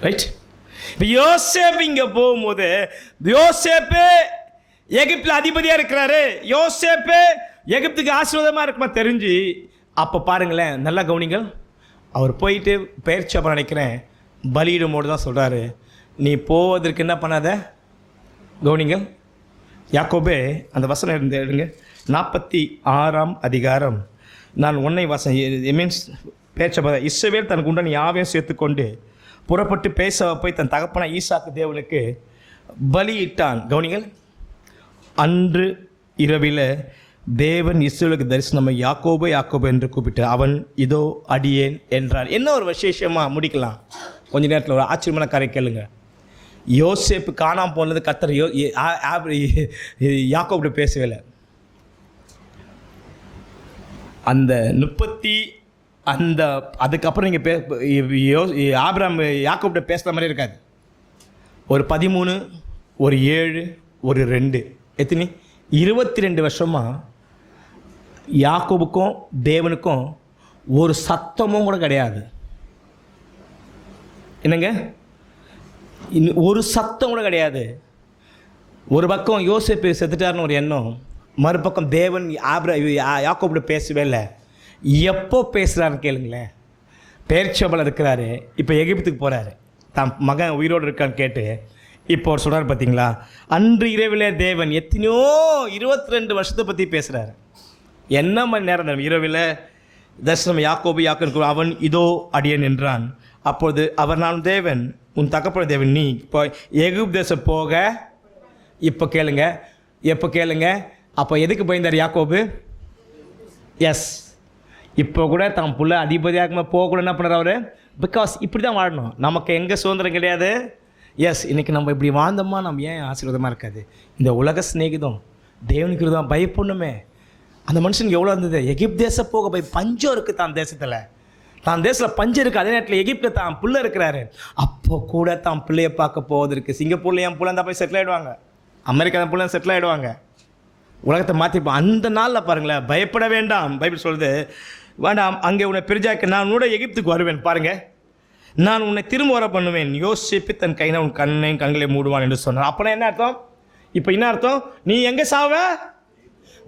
ரைட்? இப்போ யோசேப்பு இங்கே போகும்போது யோசேப்பு எகிப்தில் அதிபதியாக இருக்கிறாரு. யோசேப்பு எகிப்துக்கு ஆசீர்வாதமாக இருக்குமா தெரிஞ்சு, அப்போ பாருங்களேன், நல்லா கவனிங்கள். அவர் போயிட்டு பயிற்சி அப்போ நினைக்கிறேன் பலியிடும்போது தான் சொல்கிறாரு, நீ போவதற்கு என்ன பண்ணாத? கவனிங்கள், யாக்கோபே அந்த வசனம் எடுங்க. 46ஆம் அதிகாரம் நான் 1 வாசம் மீன்ஸ் பேச்ச இஸ்ரவேல் தனக்கு உண்டான யாவையும் சேர்த்துக்கொண்டு புறப்பட்டு பேச போய் தன் தகப்பன ஈசாக்கு தேவனுக்கு பலியிட்டான். கவனிங்கள், அன்று இரவில் தேவன் இஸ்ரவேலுக்கு தரிசனம் யாக்கோபு யாக்கோபு என்று கூப்பிட்டு அவன் இதோ அடியேன் என்றார். என்ன ஒரு விசேஷமாக முடிக்கலாம். கொஞ்ச நேரத்தில் ஒரு ஆச்சரியமான கரை கேளுங்க. யோசேப்பு காணாமல் போனது கர்த்தர் யாக்கோபு பேசவே இல்லை. அதுக்கப்புறம் நீங்கள் ஆபிரகாம் யாக்கோபு பேசுகிற மாதிரி இருக்காது. ஒரு 13, ஒரு 7, ஒரு 2, எத்தனை 22 வருஷமாக யாக்கோபுக்கும் தேவனுக்கும் ஒரு சத்தமும் கூட கிடையாது. என்னங்க? ஒரு சத்தம் கூட கிடையாது. ஒரு பக்கம் யோசேப்பு செத்துட்டார்னு ஒரு எண்ணம், மறுபக்கம் தேவன் யாக்கோபு பேசவே இல்லை. எப்போ பேசுகிறாருன்னு கேளுங்களேன். பேர்ச்சபல இருக்கிறாரு, இப்போ எகிப்துக்கு போகிறாரு, தான் மகன் உயிரோடு இருக்கான்னு கேட்டு இப்போ அவர் சொல்கிறார் பார்த்தீங்களா, அன்று இரவிலே தேவன் எத்தனையோ 22 வருஷத்தை பற்றி பேசுகிறார். என்ன மணி நேரம் தான் இரவில் தரிசனம் யாக்கோபு அவன் இதோ அடியேன் என்றான். அப்போது அவர் நான் தேவன் உன் தகப்பன தேவன், நீ இப்போ எகிப்து தேசம் போக இப்போ கேளுங்க. அப்போ எதுக்கு பயந்தார் யாக்கோபு? எஸ், இப்போ கூட தான் புள்ள அதிபதியாக போக கூட என்ன பண்ணுறார் அவர்? பிகாஸ் இப்படி தான் வாழணும். நமக்கு எங்கே சுதந்திரம் கிடையாது. எஸ், இன்றைக்கி நம்ம இப்படி வாழ்ந்தோமா நம்ம ஏன் ஆசீர்வாதமாக இருக்காது? இந்த உலக சிநேகிதம் தேவனுக்கு தான் பயப்படணுமே. அந்த மனுஷனுக்கு எவ்வளோ இருந்தது? எகிப்து தேசம் போக பஞ்சம் இருக்குது தான் தேசத்தில் பஞ்சம் இருக்குது. அதே நேரத்தில் எகிப்தில் தான் பிள்ளை இருக்கிறாரு. அப்போ கூட தான் பிள்ளையை பார்க்க போவதற்கு சிங்கப்பூரில் என் பிள்ளை தான் போய் செட்டில் ஆகிடுவாங்க, அமெரிக்கா பிள்ளை செட்டில் ஆகிடுவாங்க, உலகத்தை மாற்றிப்போம். அந்த நாளில் பாருங்களேன், பயப்பட வேண்டாம். பைபிள் சொல்லுது, வேண்டாம் அங்கே உன்னை பிரிஜாக்க நான் கூட எகிப்துக்கு வருவேன், பாருங்கள் நான் உன்னை திரும்ப வர பண்ணுவேன், யோசிப்பு தன் கையில உன் கண்களை மூடுவான் என்று சொன்னார். அப்போனா என்ன அர்த்தம்? இப்போ என்ன அர்த்தம்? நீ எங்கே சாவ?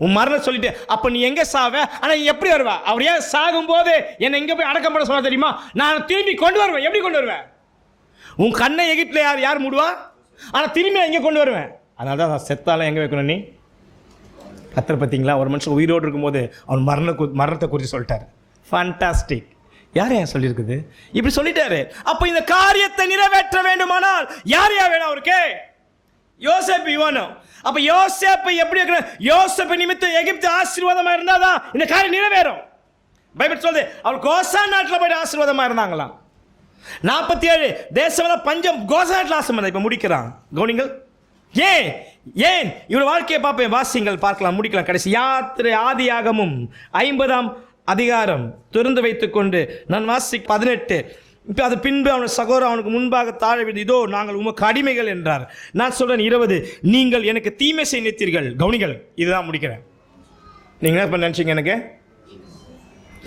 உன் மரணம் சொல்லிட்டு அப்போ நீ எங்கே சாவ? ஆனால் எப்படி வருவா? அவர் ஏன் சாகும்போது என்னை எங்கே போய் அடக்கம் பண்ண சொல்ல தெரியுமா? நான் திரும்பி கொண்டு வருவேன். எப்படி கொண்டு வருவேன்? உன் கண்ணை எகிப்தில் யார் மூடுவா? ஆனால் திரும்பி எங்கே கொண்டு வருவேன்? அதனால தான் நான் செத்தாலும் எங்கே வைக்கணும்? நீ கத்தர் பார்த்தீங்களா, ஒரு மனுஷன் உயிரோடு இருக்கும்போது அவன் மரணத்தை குறித்து சொல்லிட்டார். ஃபண்டாஸ்டிக். யார் ஏன் சொல்லியிருக்குது? இப்படி சொல்லிட்டாரு. அப்போ இந்த காரியத்தை நிறைவேற்ற வேண்டுமானால் யார் வேணும் அவருக்கு? யோசேப்பு வேணும். அப்போ யோசேப்பு எப்படி இருக்கிற? யோசேப்பு நிமித்தம் எகிப்து ஆசீர்வாதமாக இருந்தால் தான் இந்த காரியம் நிறைவேறும். பைபிள் சொல்லுது, அவர் கோசான் நாட்டில் போய்ட்டு ஆசீர்வாதமாக இருந்தாங்களாம். 47 தேசம் பஞ்சம், கோசான் நாட்டில் ஆசீர்வாதம். இப்போ முடிக்கிறான், கவனிங்கள். ஏன் இவர் வாழ்க்கையை பார்ப்பேன், வாசிங்கள், பார்க்கலாம், முடிக்கலாம். கடைசி யாத்திரை ஆதியாகமும் 50ஆம் அதிகாரம் திறந்து வைத்துக்கொண்டு நான் 18. இப்போ அது பின்பு அவன் சகோதரன் அவனுக்கு முன்பாக தாழ விழுந்து, இதோ நாங்கள் உமக்கு அடிமைகள் என்றார். நான் சொல்கிறேன் 20, நீங்கள் எனக்கு தீமை செய்ய நினைத்தீர்கள். கவனிகள், இதுதான் முடிக்கிறேன். நீங்கள் என்ன பண்ண நினச்சிங்க? எனக்கு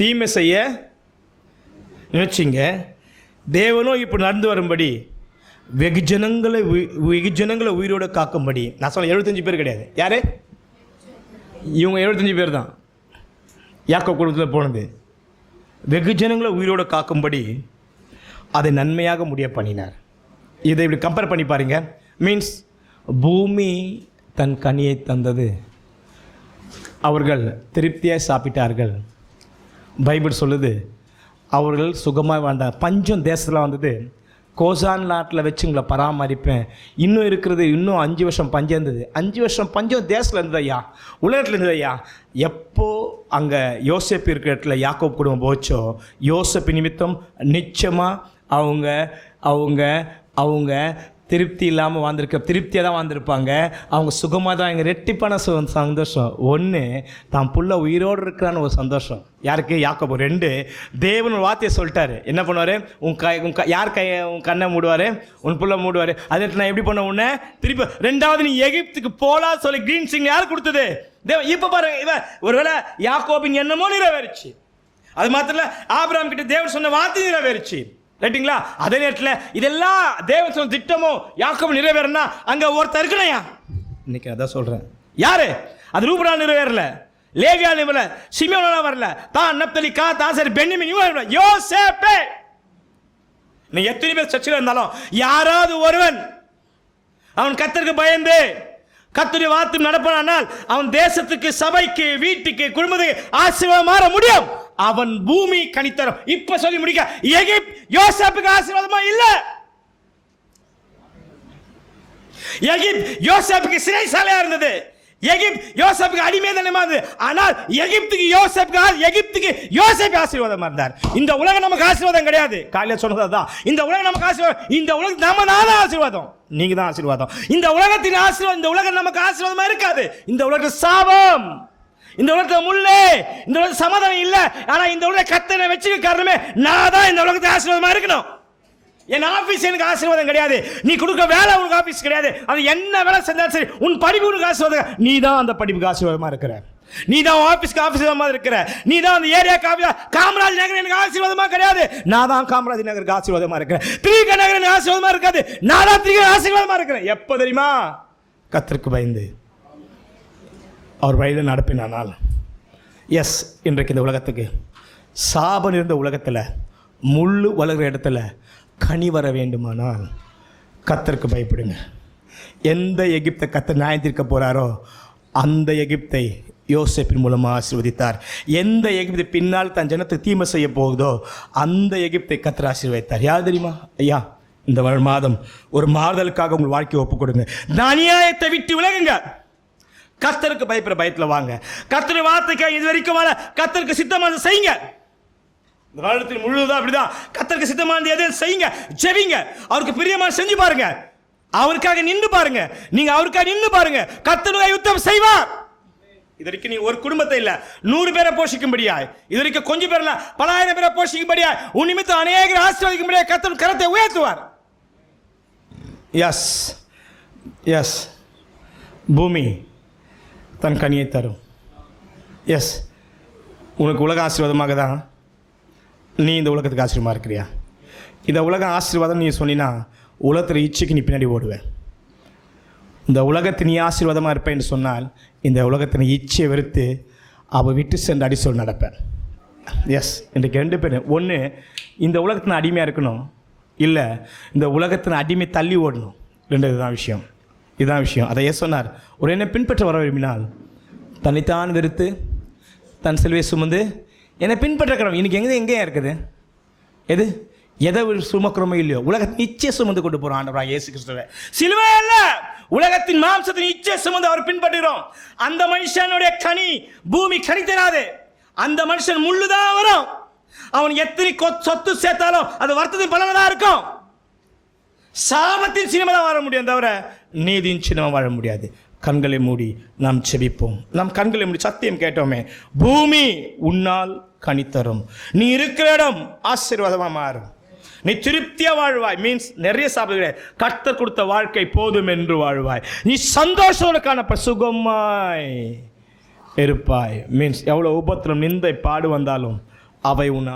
தீமை செய்ய நினைச்சிங்க. தேவனோ இப்படி நடந்து வரும்படி வெகு ஜனங்களை உயிரோடு காக்கும்படி. நான் சொல்ல 75 பேர் கிடையாது. யாரு இவங்க? 75 பேர் தான் யாக்கோபு குடும்பத்தில் போனது. வெகு ஜனங்களை உயிரோடு காக்கும்படி அதை நன்மையாக முடிய பண்ணினார். இதை இப்படி கம்பேர் பண்ணி பாருங்க. மீன்ஸ் பூமி தன் கனியை தந்தது, அவர்கள் திருப்தியாக சாப்பிட்டார்கள். பைபிள் சொல்லுது அவர்கள் சுகமாக வாழ்ந்தார். பஞ்சம் தேசத்தில் வந்தது. கோசான் நாட்டில் வச்சு உங்களை பராமரிப்பேன். இன்னும் இருக்கிறது, இன்னும் 5 வருஷம் பஞ்சம் இருந்தது. 5 வருஷம் பஞ்சம் தேசத்தில் இருந்தது ஐயா, உலகத்தில் இருந்தது ஐயா. எப்போ அங்கே யோசேப்பு இருக்கிற இடத்துல யாக்கோபு குடும்பம் போச்சோ, யோசேப்பு நிமித்தம் நிச்சயமாக அவங்க திருப்தி இல்லாமல் திருப்தியாக தான் வாழ்ந்திருப்பாங்க. அவங்க சுகமாக தான், எங்கள் ரெட்டிப்பான சந்தோஷம். ஒன்று, தான் புள்ள உயிரோடு இருக்கிறான்னு ஒரு சந்தோஷம். யாருக்கு? யாக்கோபு. 2, தேவன் ஒரு வார்த்தையை சொல்லிட்டாரு. என்ன பண்ணுவார்? யார் உன் கண்ணை மூடுவார்? உன் புள்ள மூடுவார். அது நான் எப்படி பண்ண உன்னை திருப்பி 2வது நீ எகிப்துக்கு போலாம் சொல்லி கிரீன் சிக்னல் யார் கொடுத்தது? தேவன். இப்போ பாருங்க, இவன் ஒருவேளை யாக்கோபின் என்னமோ நிறைவேறிச்சு. அது மாத்திரம் இல்லை, ஆபிரகாம் கிட்ட தேவன் சொன்ன வார்த்தை நிறைவேறிச்சு. ரைட்டுங்களா? அதே நேரத்தில் இதெல்லாம் தேவன் சொன்ன திட்டமோ யாக்கோபு நிறைவேறனா அங்கே ஒருத்தர் இருக்கணையா. இன்னைக்கு அதான் சொல்கிறேன். யாரு? அது ரூபனால் நிறைவேறல, லேவியால் வரல, சிமியோனால வரல, தான் நப்தலி, காத், ஆசேர், பென்யமீன், யோசேப்பு. நீ எத்தனை பேர் சர்ச்சில் இருந்தாலும் யாராவது ஒருவன் அவன் கர்த்தருக்கு பயந்து கர்த்தருடைய வார்த்தை நடப்பானால் அவன் தேசத்துக்கு, சபைக்கு, வீட்டுக்கு, குடும்பத்துக்கு ஆசீர்வாதம் மாற முடியும். அவன் பூமி கனித்தரும். இப்ப சொல்லி முடிக்க, எகிப்து யோசேப்புக்கு ஆசீர்வாதமா இல்ல. எகிப்து யோசேப்புக்கு சிறைசாலையா இருந்தது. எகிப்து யோசேப்புக்கு அடிமைதனமா இருந்தது. ஆனால் எகிப்துக்கு யோசேப்பு ஆசீர்வாதமா இருந்தார். இந்த உலகம் நமக்கு ஆசீர்வாதம் கிடையாது. காலையில சொன்னதுதான், இந்த உலகம் நமக்கு ஆசீர்வாதம். இந்த உலகம் நம்ம தான் ஆசீர்வாதம், நீங்க தான் ஆசீர்வாதம். இந்த உலகத்தின் ஆசீர்வாதம், இந்த உலகம் நமக்கு ஆசீர்வாதமா இருக்காது. இந்த உலகத்தில் சாபம், இந்த உலகத்தில் முள்ளே, இந்த உலகத்தில் சமாதானம் இல்லை. ஆனா இந்த உலக கர்த்தரை வச்சுக்க காரணமே நான் தான் இந்த உலகத்தில் ஆசீர்வாதமா இருக்கணும். என் ஆபீஸ் எனக்கு ஆசீர்வாதம் கிடையாது, நீ கொடுக்க வேலை உனக்கு ஆபீஸ் கிடையாது, அது என்ன வேலை செஞ்சாலும் சரி, உன் படிப்பு உனக்கு ஆசீர்வாதம். நீ தான் அந்த படிப்புக்கு ஆசீர்வாதமா இருக்கிற, நீ தான் ஆபீஸ்க்கு ஆசீர்வாதமா இருக்கிற, நீ தான் அந்த ஏரியாக்கு ஆபீஸ். காமராஜ் நகர் எனக்கு ஆசீர்வாதமா கிடையாது, நான் தான் காமராஜ் நகருக்கு ஆசீர்வாதமா இருக்கிறேன். திரிக நகர் எனக்கு ஆசீர்வாதமா இருக்காது, நான் தான் திரிக ஆசீர்வாதமா இருக்கிறேன். எப்போ தெரியுமா? கர்த்தருக்கு பயந்து அவர் வழியில் நடப்பினால். எஸ், இன்றைக்கு இந்த உலகத்துக்கு சாபம் இருந்த உலகத்தில், முள்ளு வளர்கிற இடத்துல கனி வர வேண்டுமானால் கர்த்தருக்கு பயப்படுங்க. எந்த எகிப்தை கர்த்தர் நியாயம் தீர்க்க போகிறாரோ அந்த எகிப்தை யோசேப்பின் மூலமாக ஆசீர்வதித்தார். எந்த எகிப்தை பின்னால் தன் ஜனத்தை தீமை செய்ய போகுதோ அந்த எகிப்தை கர்த்தர் ஆசீர்வதித்தார். யார் தெரியுமா? ஐயா, இந்த மாதம் ஒரு மாறுதலுக்காக உங்கள் வாழ்க்கையை ஒப்புக் கொடுங்க. அநியாயத்தை விட்டு விலகுங்க. கர்த்தருக்கு பயப்படுற பயத்தில் வாங்க. கர்த்தர் வார்த்தைக்கு இது வரைக்கும் கர்த்தருக்கு சித்தமானது செய்யுங்க. இந்த காலத்தில் முழுவதும் அப்படிதான். கர்த்தருக்கு சித்தமானது எதையும் செய்யுங்க, ஜெபிங்க, அவருக்கு பிரியமான செஞ்சு பாருங்க, அவருக்காக நின்று பாருங்க. நீங்க அவருக்காக நின்று பாருங்க, கர்த்தர் யுத்தம் செய்வார். இது வரைக்கும் நீ ஒரு குடும்பத்தை இல்ல 100 பேரை போஷிக்கும்படியாய், இது வரைக்கும் கொஞ்சம் பேர் இல்ல பல ஆயிரம் பேரை போஷிக்கும்படியாய், உன் நிமித்தம் அநேகரை ஆசீர்வதிக்கும்படியாய் கர்த்தர் கரத்தை உயர்த்துவார். எஸ் எஸ், பூமி தன் கனியை தரும். எஸ், உனக்கு உலக ஆசீர்வாதமாக தான் நீ இந்த உலகத்துக்கு ஆசீர்வாதமாக இருக்கிறியா? இந்த உலக ஆசீர்வாதம் நீ சொன்னினா உலகத்தில் இச்சைக்கு நீ பின்னாடி ஓடுவேன். இந்த உலகத்தின் நீ ஆசீர்வாதமாக இருப்பேன் என்று சொன்னால் இந்த உலகத்தின் இச்சையை வெறுத்து அவள் விட்டு சென்று அடிசொல் நடப்பேன். எஸ், இன்றைக்கு 2 பேர், ஒன்று இந்த உலகத்தின் அடிமையாக இருக்கணும், இல்லை இந்த உலகத்தின் அடிமை தள்ளி ஓடணும். 2 இதுதான் விஷயம், இதுதான் விஷயம். அதை சொன்னார், ஒரு என்னை பின்பற்ற வர விரும்பினால் தன்னைத்தான் வெறுத்து தன் சிலுவை சுமந்து என்னை பின்பற்ற கடவுள். இன்றைக்கி எங்கேயா இருக்குது? எது எதை சுமக்கிறோமோ இல்லையோ உலகத்தின் இச்சை சுமந்து கொண்டு போகிறோம் ஆண்டவராக இயேசு கிறிஸ்துவை. சிலுவை அல்ல, உலகத்தின் மாம்சத்தின் இச்சை சுமந்து அவர் பின்பற்றுகிறோம். அந்த மனுஷனுடைய கனி பூமி கனி தராது. அந்த மனுஷன் முள்ளுதான் வரும். அவன் எத்தனை சொத்து சேர்த்தாலும் அது வருத்தத்தின் பலனதான் இருக்கும். சாபத்தின் சினிமா தான் வாழ முடியும், தவிர நீதியின் சினிமா வாழ முடியாது. கண்களை மூடி நாம் செபிப்போம். நாம் கண்களை மூடி சத்தியம் கேட்டோமே, பூமி உன்னால் கனித்தரும், நீ இருக்கிற இடம் ஆசீர்வாதமாக மாறும், நீ திருப்தியா வாழ்வாய். மீன்ஸ் நிறைய சாப்பிடுகிற கர்த்தர் கொடுத்த வாழ்க்கை போதும் என்று வாழ்வாய். நீ சந்தோஷத்தோடு காணப்ப சுகமாய் இருப்பாய். மீன்ஸ் எவ்வளோ உபத்திரம் நிந்தை பாடு வந்தாலும் அவை உன்